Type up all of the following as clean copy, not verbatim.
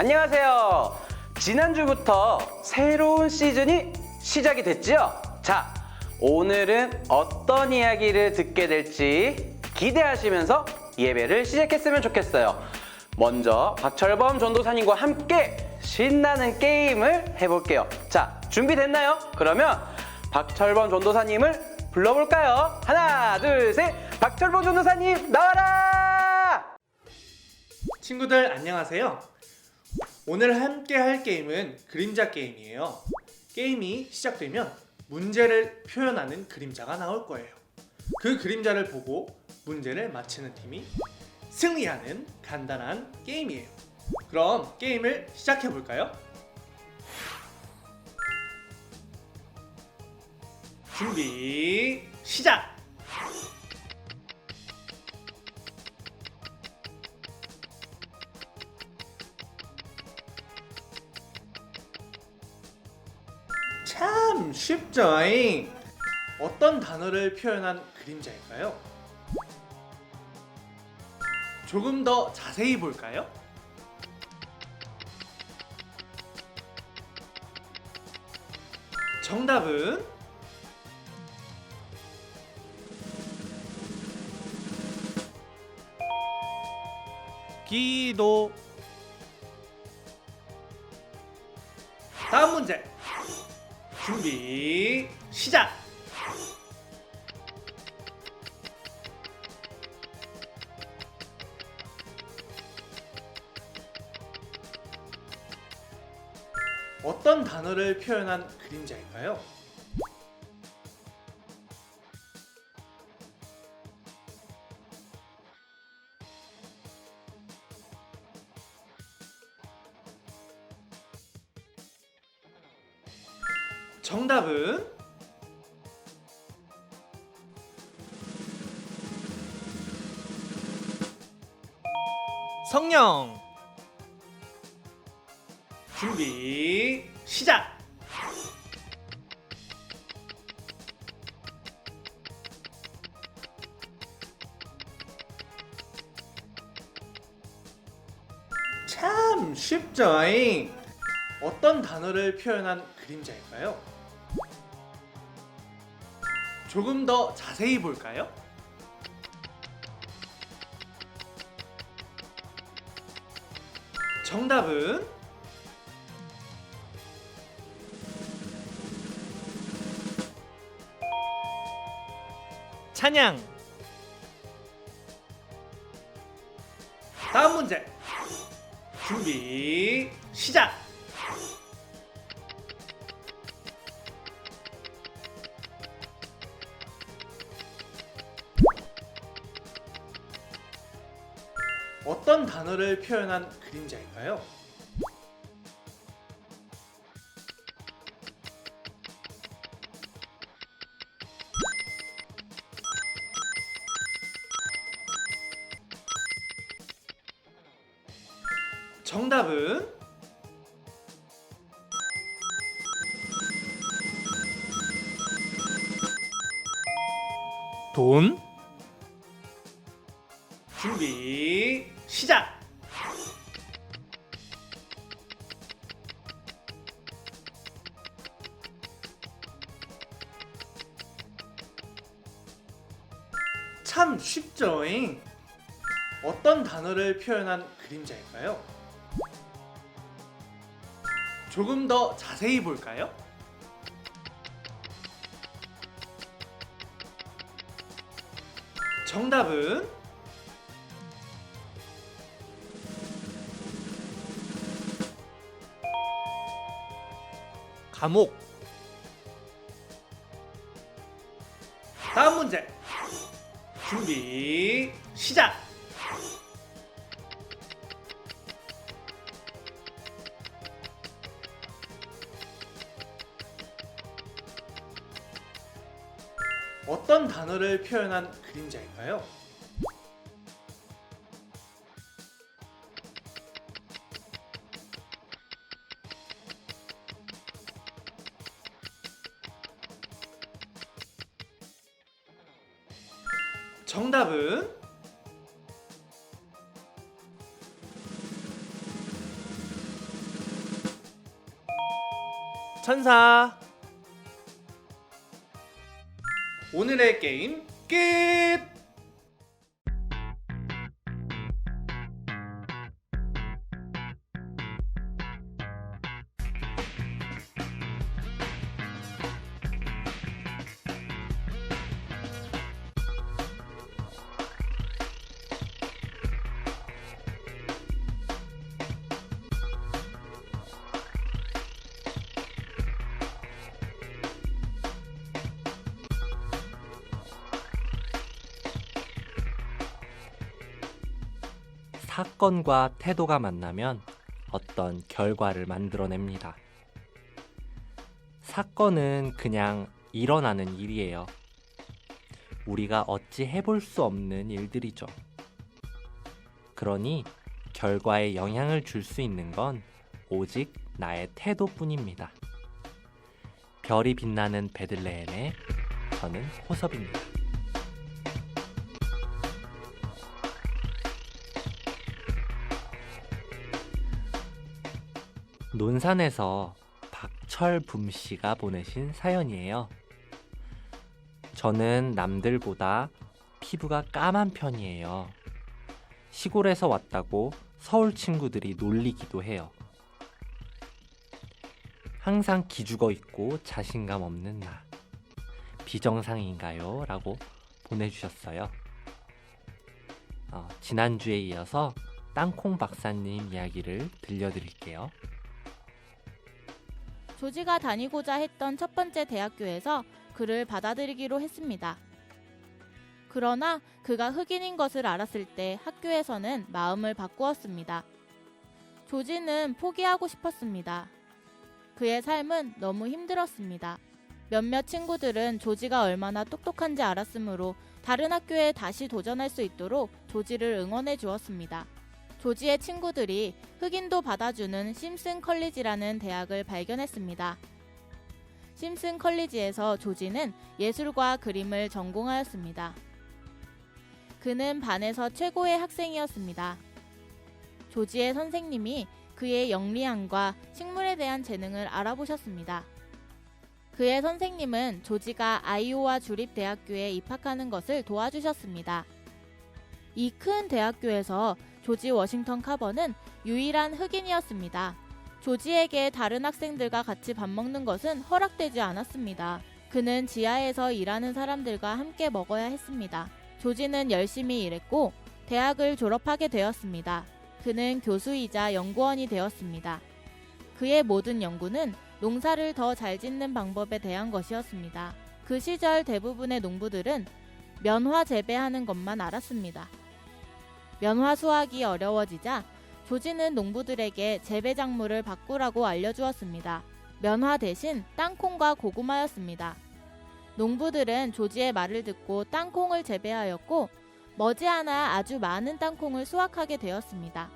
안녕하세요. 지난주부터 새로운 시즌이 시작이 됐죠? 자, 오늘은 어떤 이야기를 듣게 될지 기대하시면서 예배를 시작했으면 좋겠어요. 먼저 박철범 전도사님과 함께 신나는 게임을 해볼게요. 자, 준비됐나요? 그러면 박철범 전도사님을 불러볼까요? 하나, 둘, 셋! 박철범 전도사님 나와라! 친구들 안녕하세요. 오늘 함께 할 게임은 그림자 게임이에요. 게임이 시작되면 문제를 표현하는 그림자가 나올 거예요. 그 그림자를 보고 문제를 맞히는 팀이 승리하는 간단한 게임이에요. 그럼 게임을 시작해 볼까요? 준비 시작! 참 쉽죠잉? 어떤 단어를 표현한 그림자일까요? 조금 더 자세히 볼까요? 정답은 기도. 다음 문제. 준비 시작! 어떤 단어를 표현한 그림자일까요? 정답은 성령. 준비 시작! 참 쉽죠잉? 어떤 단어를 표현한 그림자일까요? 조금 더 자세히 볼까요? 정답은 찬양. 다음 문제. 준비 시작! 어떤 단어를 표현한 그림자일까요? 정답은 돈. 준비 시작! 참 쉽죠잉? 어떤 단어를 표현한 그림자일까요? 조금 더 자세히 볼까요? 정답은 감옥. 다음 문제. 준비 시작! 어떤 단어를 표현한 그림자일까요? 정답은 천사. 오늘의 게임 끝! 사건과 태도가 만나면 어떤 결과를 만들어냅니다. 사건은 그냥 일어나는 일이에요. 우리가 어찌 해볼 수 없는 일들이죠. 그러니 결과에 영향을 줄 수 있는 건 오직 나의 태도뿐입니다. 별이 빛나는 베들레헴에 저는 호섭입니다. 논산에서 박철붐 씨가 보내신 사연이에요. 저는 남들보다 피부가 까만 편이에요. 시골에서 왔다고 서울 친구들이 놀리기도 해요. 항상 기죽어 있고 자신감 없는 나. 비정상인가요? 라고 보내주셨어요. 지난주에 이어서 땅콩 박사님 이야기를 들려드릴게요. 조지가 다니고자 했던 첫 번째 대학교에서 그를 받아들이기로 했습니다. 그러나 그가 흑인인 것을 알았을 때 학교에서는 마음을 바꾸었습니다. 조지는 포기하고 싶었습니다. 그의 삶은 너무 힘들었습니다. 몇몇 친구들은 조지가 얼마나 똑똑한지 알았으므로 다른 학교에 다시 도전할 수 있도록 조지를 응원해 주었습니다. 조지의 친구들이 흑인도 받아주는 심슨 컬리지라는 대학을 발견했습니다. 심슨 컬리지에서 조지는 예술과 그림을 전공하였습니다. 그는 반에서 최고의 학생이었습니다. 조지의 선생님이 그의 영리함과 식물에 대한 재능을 알아보셨습니다. 그의 선생님은 조지가 아이오와 주립대학교에 입학하는 것을 도와주셨습니다. 이 큰 대학교에서 조지 워싱턴 카버는 유일한 흑인이었습니다. 조지에게 다른 학생들과 같이 밥 먹는 것은 허락되지 않았습니다. 그는 지하에서 일하는 사람들과 함께 먹어야 했습니다. 조지는 열심히 일했고 대학을 졸업하게 되었습니다. 그는 교수이자 연구원이 되었습니다. 그의 모든 연구는 농사를 더 잘 짓는 방법에 대한 것이었습니다. 그 시절 대부분의 농부들은 면화 재배하는 것만 알았습니다. 면화 수확이 어려워지자 조지는 농부들에게 재배 작물을 바꾸라고 알려주었습니다. 면화 대신 땅콩과 고구마였습니다. 농부들은 조지의 말을 듣고 땅콩을 재배하였고 머지않아 아주 많은 땅콩을 수확하게 되었습니다.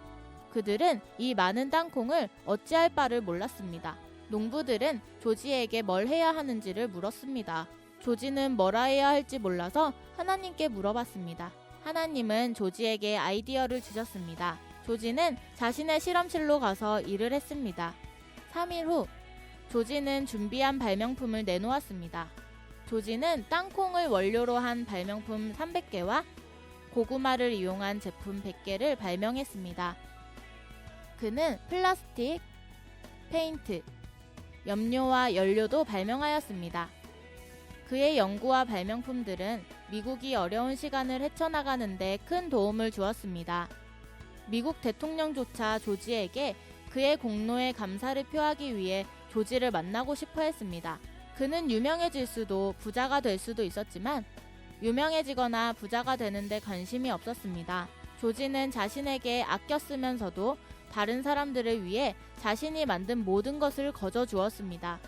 그들은 이 많은 땅콩을 어찌할 바를 몰랐습니다. 농부들은 조지에게 뭘 해야 하는지를 물었습니다. 조지는 뭐라 해야 할지 몰라서 하나님께 물어봤습니다. 하나님은 조지에게 아이디어를 주셨습니다. 조지는 자신의 실험실로 가서 일을 했습니다. 3일 후 조지는 준비한 발명품을 내놓았습니다. 조지는 땅콩을 원료로 한 발명품 300개와 고구마를 이용한 제품 100개를 발명했습니다. 그는 플라스틱, 페인트, 염료와 연료도 발명하였습니다. 그의 연구와 발명품들은 미국이 어려운 시간을 헤쳐나가는 데 큰 도움을 주었습니다. 미국 대통령조차 조지에게 그의 공로에 감사를 표하기 위해 조지를 만나고 싶어 했습니다. 그는 유명해질 수도 부자가 될 수도 있었지만 유명해지거나 부자가 되는데 관심이 없었습니다. 조지는 자신에게 아껴 쓰면서도 다른 사람들을 위해 자신이 만든 모든 것을 거저 주었습니다.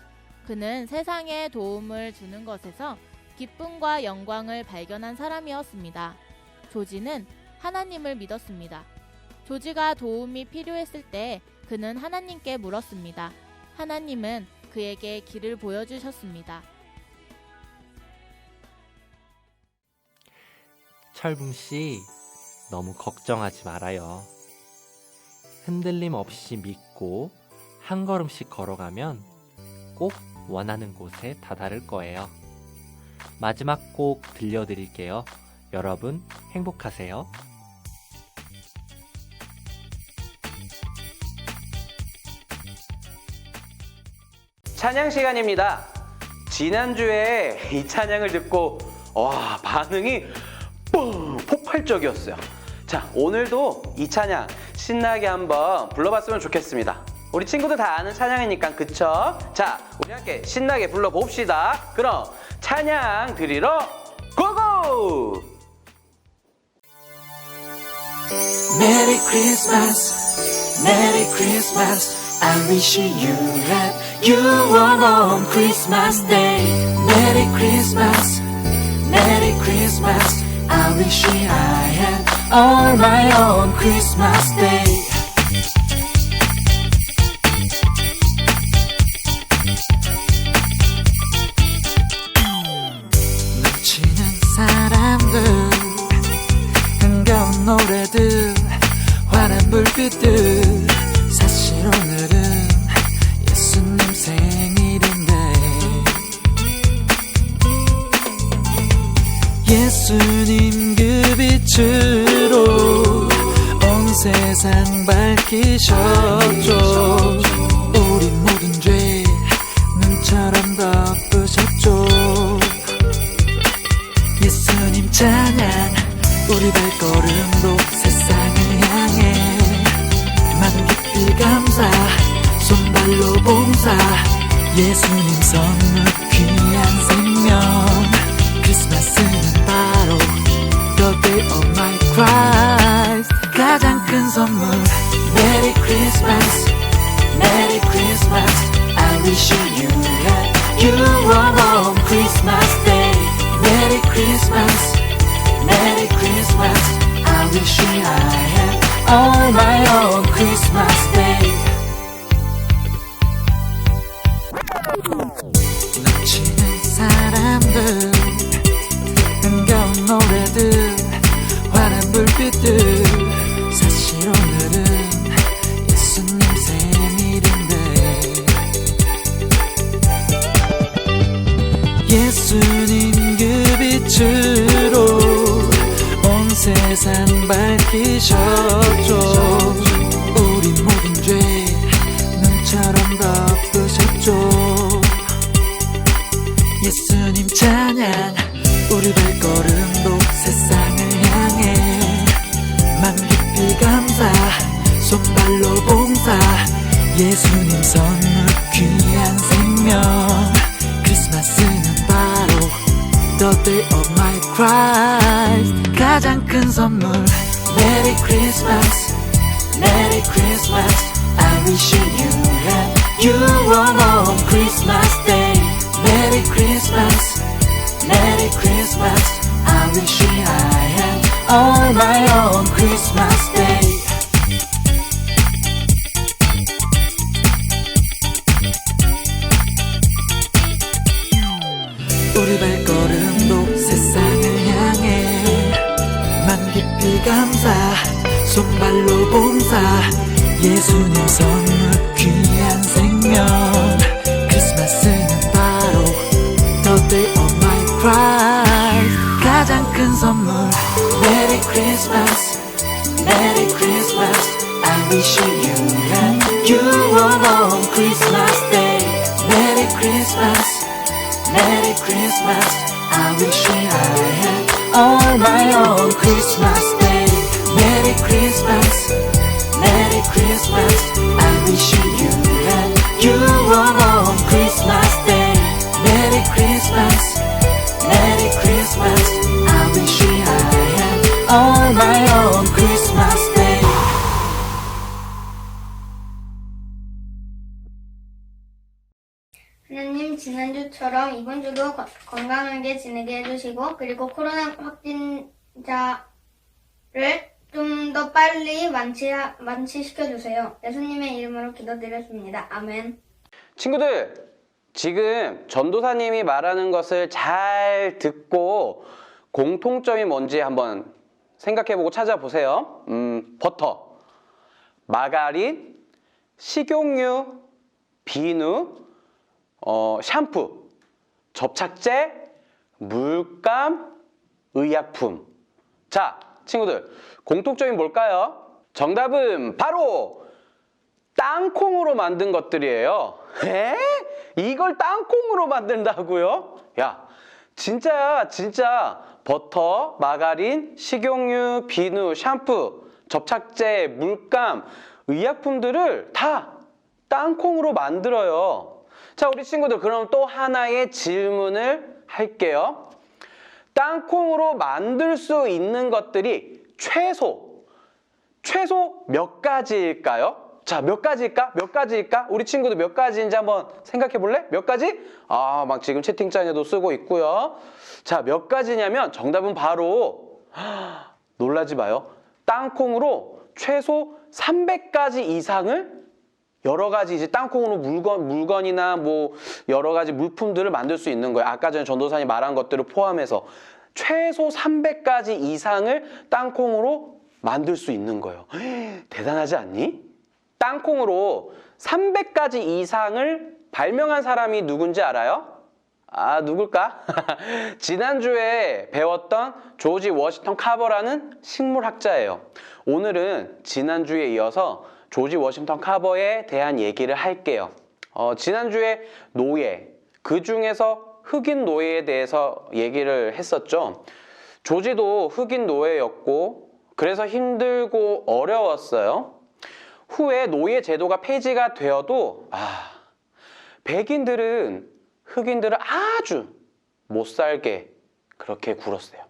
그는 세상에 도움을 주는 것에서 기쁨과 영광을 발견한 사람이었습니다. 조지는 하나님을 믿었습니다. 조지가 도움이 필요했을 때 그는 하나님께 물었습니다. 하나님은 그에게 길을 보여주셨습니다. 철붐 씨, 너무 걱정하지 말아요. 흔들림 없이 믿고 한 걸음씩 걸어가면 꼭 원하는 곳에 다다를 거예요. 마지막 곡 들려드릴게요. 여러분 행복하세요. 찬양 시간입니다. 지난주에 이 찬양을 듣고 와, 반응이 뻥 폭발적이었어요. 자, 오늘도 이 찬양 신나게 한번 불러봤으면 좋겠습니다. 우리 친구들 다 아는 찬양이니까, 그쵸? 자, 우리 함께 신나게 불러봅시다. 그럼 찬양 드리러 고고! Merry Christmas, Merry Christmas. I wish you had you were on Christmas Day. Merry Christmas, Merry Christmas. I wish I had all my own Christmas Day. 넘치는 사람들, 흥겨운 노래들, 환한 불빛들. 사실 오늘은 예수님 생일인데 예수님 그 빛으로 온 세상 밝히셨죠. 우리 모든 죄 눈처럼 덮으셨죠. 예수님 찬양, 우리 발걸음도 세상을 향해 만깊이 감사, 손발로 봉사. 예수님 선물 귀한 생명. 크리스마스는 바로 The day of my Christ. 가장 큰 선물. Merry Christmas, Merry Christmas. I wish you had you were on Christmas Day. Merry Christmas, Merry Christmas. I wish I had all my own Christmas Day. 넘치는 사람들, 흥겨운 노래들, 환한 불빛들. 사실 오늘은 예수님 생일인데 예수님 그 빛으로 온 세상 밝히셨죠. 우리 모든 죄 눈처럼 덮으셨죠. 예수님 찬양, 우리 발걸음도 세상을 향해 만깊이 감사, 손발로 봉사. 예수님 선물 귀한 생명. 크리스마스는 바로 The day of my Christ. 가장 큰 선물. Merry Christmas, Merry Christmas. I wish you had you were on Christmas Day. Merry Christmas, Merry Christmas. I wish I had all my own Christmas Day. 우리 발걸음도 세상을 향해 만깊이 감사, 손발로 봉사. 예수님 선물 귀한 생명. 크리스마스는 바로 The day of my Christ. 가장 큰 선물. Merry Christmas, Merry Christmas. I wish you had you were on Christmas Day. Merry Christmas, Merry Christmas. I wish I had all my own Christmas Day. Merry Christmas, Merry Christmas. I wish you had you were on Christmas Day. Merry Christmas, Merry Christmas. I wish I had all my own Christmas Day. 하나님, 지난주처럼 이번 주도 건강하게 지내게 해주시고, 그리고 코로나 확진자를 좀 더 빨리 완치시켜주세요. 예수님의 이름으로 기도드렸습니다. 아멘. 친구들, 지금 전도사님이 말하는 것을 잘 듣고 공통점이 뭔지 한번 생각해보고 찾아보세요. 버터, 마가린, 식용유, 비누, 샴푸, 접착제, 물감, 의약품. 자, 친구들, 공통점이 뭘까요? 정답은 바로 땅콩으로 만든 것들이에요. 에? 이걸 땅콩으로 만든다고요? 야, 진짜 버터, 마가린, 식용유, 비누, 샴푸, 접착제, 물감, 의약품들을 다 땅콩으로 만들어요. 자, 우리 친구들, 그럼 또 하나의 질문을 할게요. 땅콩으로 만들 수 있는 것들이 최소 몇 가지일까요? 자, 몇 가지일까? 우리 친구들 몇 가지인지 한번 생각해 볼래? 몇 가지? 아, 막 지금 채팅창에도 쓰고 있고요. 자, 몇 가지냐면 정답은 바로 놀라지 마요. 땅콩으로 최소 300가지 이상을 여러 가지 이제 땅콩으로 물건이나 뭐 여러 가지 물품들을 만들 수 있는 거예요. 아까 전에 전도사님 말한 것들을 포함해서 최소 300가지 이상을 땅콩으로 만들 수 있는 거예요. 대단하지 않니? 땅콩으로 300가지 이상을 발명한 사람이 누군지 알아요? 아, 누굴까? 지난주에 배웠던 조지 워싱턴 카버라는 식물학자예요. 오늘은 지난주에 이어서 조지 워싱턴 카버에 대한 얘기를 할게요. 지난주에 노예, 그 중에서 흑인 노예에 대해서 얘기를 했었죠. 조지도 흑인 노예였고 그래서 힘들고 어려웠어요. 후에 노예 제도가 폐지가 되어도 백인들은 흑인들을 아주 못 살게 그렇게 굴었어요.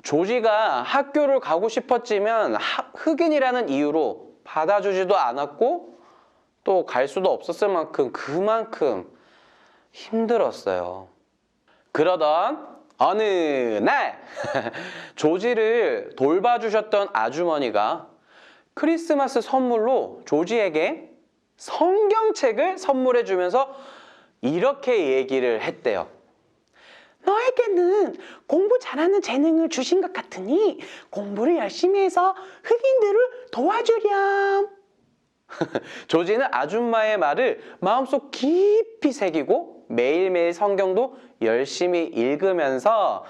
조지가 학교를 가고 싶었지만 흑인이라는 이유로 받아주지도 않았고 또 갈 수도 없었을 만큼 그만큼 힘들었어요. 그러던 어느 날 조지를 돌봐주셨던 아주머니가 크리스마스 선물로 조지에게 성경책을 선물해 주면서 이렇게 얘기를 했대요. 너에게는 공부 잘하는 재능을 주신 것 같으니 공부를 열심히 해서 흑인들을 도와주렴. 조지는 아줌마의 말을 마음속 깊이 새기고 매일매일 성경도 열심히 읽으면서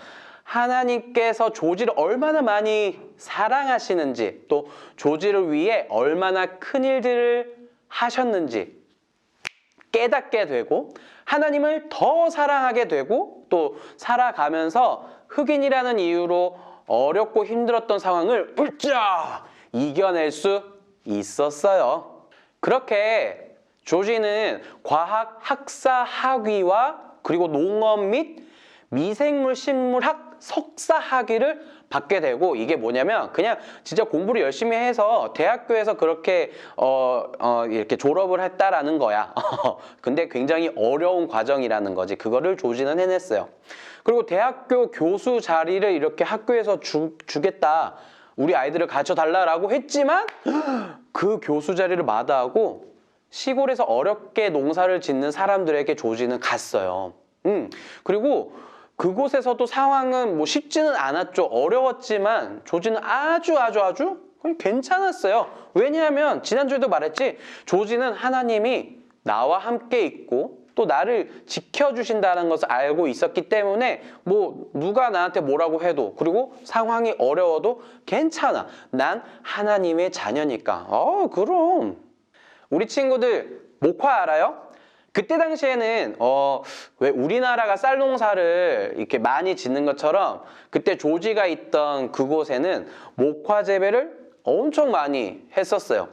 하나님께서 조지를 얼마나 많이 사랑하시는지 또 조지를 위해 얼마나 큰 일들을 하셨는지 깨닫게 되고 하나님을 더 사랑하게 되고 또 살아가면서 흑인이라는 이유로 어렵고 힘들었던 상황을 훌쩍 이겨낼 수 있었어요. 그렇게 조지는 과학 학사 학위와 그리고 농업 및 미생물 식물학 석사 학위를 받게 되고 이게 뭐냐면 그냥 진짜 공부를 열심히 해서 대학교에서 그렇게 이렇게 졸업을 했다라는 거야. 근데 굉장히 어려운 과정이라는 거지. 그거를 조지는 해냈어요. 그리고 대학교 교수 자리를 이렇게 학교에서 주겠다. 우리 아이들을 가르쳐 달라라고 했지만 그 교수 자리를 마다하고 시골에서 어렵게 농사를 짓는 사람들에게 조지는 갔어요. 그리고 그곳에서도 상황은 뭐 쉽지는 않았죠. 어려웠지만 조지는 아주 괜찮았어요. 왜냐하면 지난주에도 말했지. 조지는 하나님이 나와 함께 있고 또 나를 지켜주신다는 것을 알고 있었기 때문에 뭐 누가 나한테 뭐라고 해도 그리고 상황이 어려워도 괜찮아. 난 하나님의 자녀니까. 그럼. 우리 친구들 목화 알아요? 그때 당시에는 왜 우리나라가 쌀 농사를 이렇게 많이 짓는 것처럼 그때 조지가 있던 그곳에는 목화 재배를 엄청 많이 했었어요.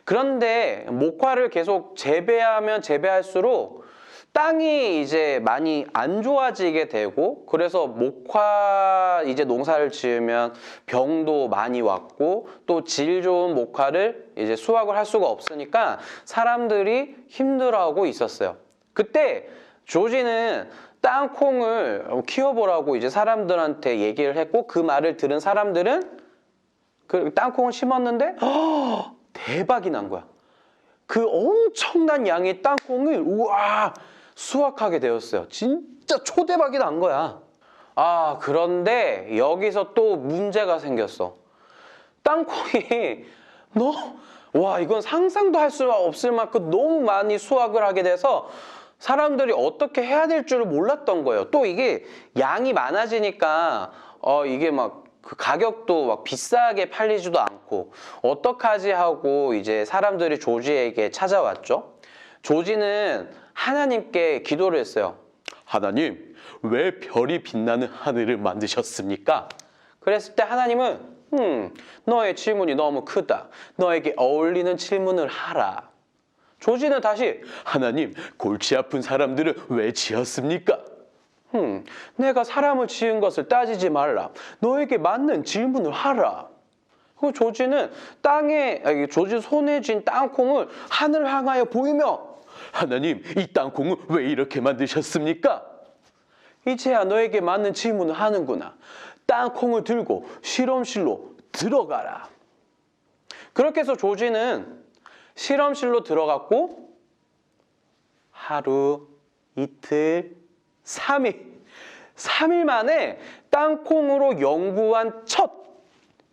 그런데 목화를 계속 재배하면 재배할수록 땅이 이제 많이 안 좋아지게 되고 그래서 목화 이제 농사를 지으면 병도 많이 왔고 또 질 좋은 목화를 이제 수확을 할 수가 없으니까 사람들이 힘들어하고 있었어요. 그때 조지는 땅콩을 키워보라고 이제 사람들한테 얘기를 했고 그 말을 들은 사람들은 그 땅콩을 심었는데 대박이 난 거야. 그 엄청난 양의 땅콩을 수확하게 되었어요. 진짜 초대박이 난 거야. 그런데 여기서 또 문제가 생겼어. 땅콩이 이건 상상도 할 수 없을 만큼 너무 많이 수확을 하게 돼서 사람들이 어떻게 해야 될 줄을 몰랐던 거예요. 또 이게 양이 많아지니까 이게 막 그 가격도 막 비싸게 팔리지도 않고 어떡하지 하고 이제 사람들이 조지에게 찾아왔죠. 조지는 하나님께 기도를 했어요. 하나님, 왜 별이 빛나는 하늘을 만드셨습니까? 그랬을 때 하나님은 너의 질문이 너무 크다. 너에게 어울리는 질문을 하라. 조지는 다시 하나님, 골치 아픈 사람들을 왜 지었습니까? 내가 사람을 지은 것을 따지지 말라. 너에게 맞는 질문을 하라. 그 조지는 조지 손에 쥔 땅콩을 하늘 향하여 보이며 하나님, 이 땅콩을 왜 이렇게 만드셨습니까? 이제야 너에게 맞는 질문을 하는구나. 땅콩을 들고 실험실로 들어가라. 그렇게 해서 조지는 실험실로 들어갔고 하루, 이틀, 3일 만에 땅콩으로 연구한 첫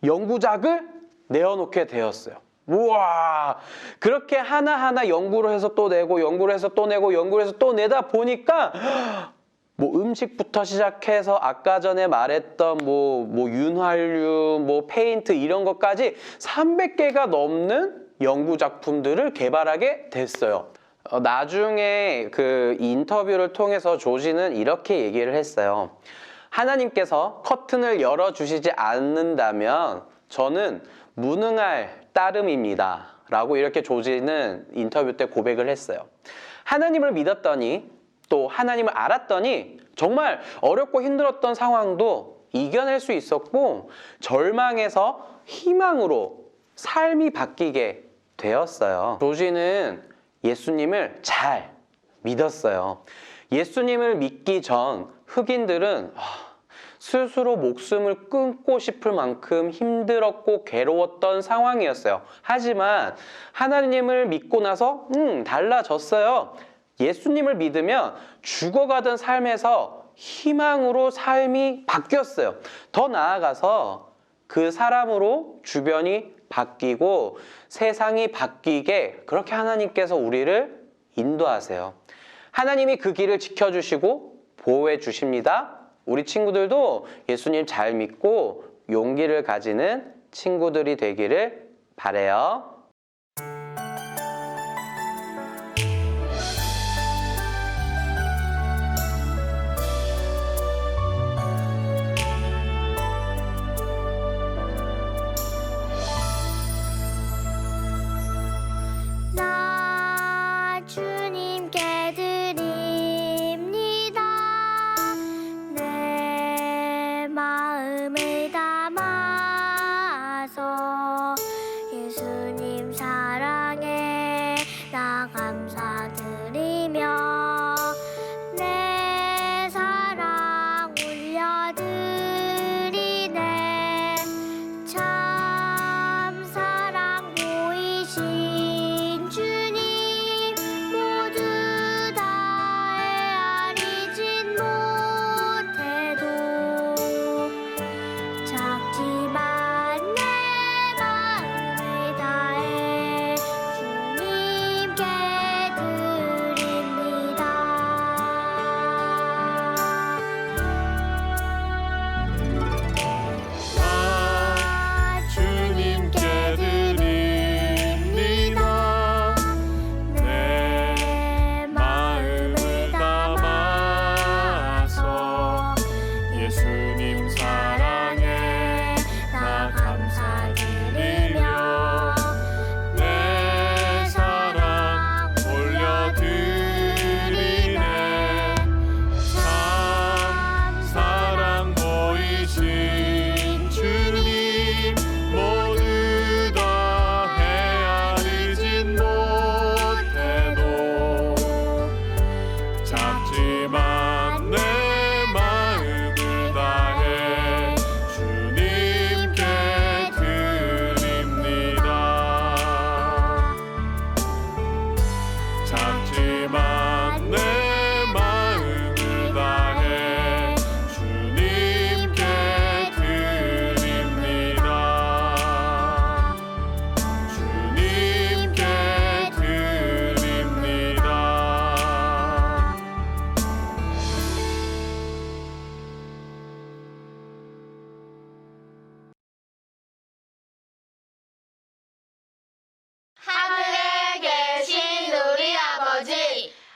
연구작을 내어놓게 되었어요. 우와, 그렇게 하나하나 연구를 해서 또 내고 연구를 해서 또 내고 연구를 해서 또 내다 보니까 뭐 음식부터 시작해서 아까 전에 말했던 뭐 윤활유, 뭐 페인트 이런 것까지 300개가 넘는 연구 작품들을 개발하게 됐어요. 나중에 그 인터뷰를 통해서 조지는 이렇게 얘기를 했어요. 하나님께서 커튼을 열어주시지 않는다면 저는 무능할 따름입니다. 라고 이렇게 조지는 인터뷰 때 고백을 했어요. 하나님을 믿었더니 또 하나님을 알았더니 정말 어렵고 힘들었던 상황도 이겨낼 수 있었고 절망에서 희망으로 삶이 바뀌게 되었어요. 조지는 예수님을 잘 믿었어요. 예수님을 믿기 전 흑인들은 스스로 목숨을 끊고 싶을 만큼 힘들었고 괴로웠던 상황이었어요. 하지만 하나님을 믿고 나서 달라졌어요. 예수님을 믿으면 죽어가던 삶에서 희망으로 삶이 바뀌었어요. 더 나아가서 그 사람으로 주변이 바뀌고 세상이 바뀌게 그렇게 하나님께서 우리를 인도하세요. 하나님이 그 길을 지켜주시고 보호해 주십니다. 우리 친구들도 예수님 잘 믿고 용기를 가지는 친구들이 되기를 바라요. 나 주님께 드립니다. 내 마음을 담아서 예수님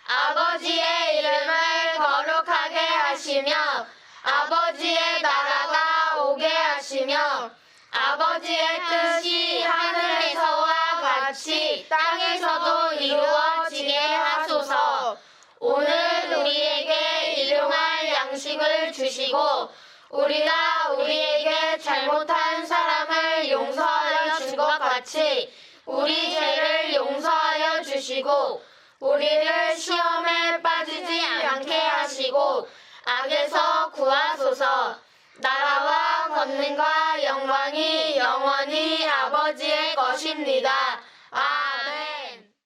아버지의 이름을 거룩하게 하시며 아버지의 나라가 오게 하시며 아버지의 뜻이 하늘에서와 같이 땅에서도 이루어지게 하소서. 오늘 우리에게 일용할 양식을 주시고 우리가 우리에게 잘못한 사람을 용서하여 준 것 같이 우리 죄를 용서하여 주시고 우리를 시험에 빠지지 않게 하시고 악에서 구하소서. 나라와 권능과 영광이 영원히 아버지의 것입니다.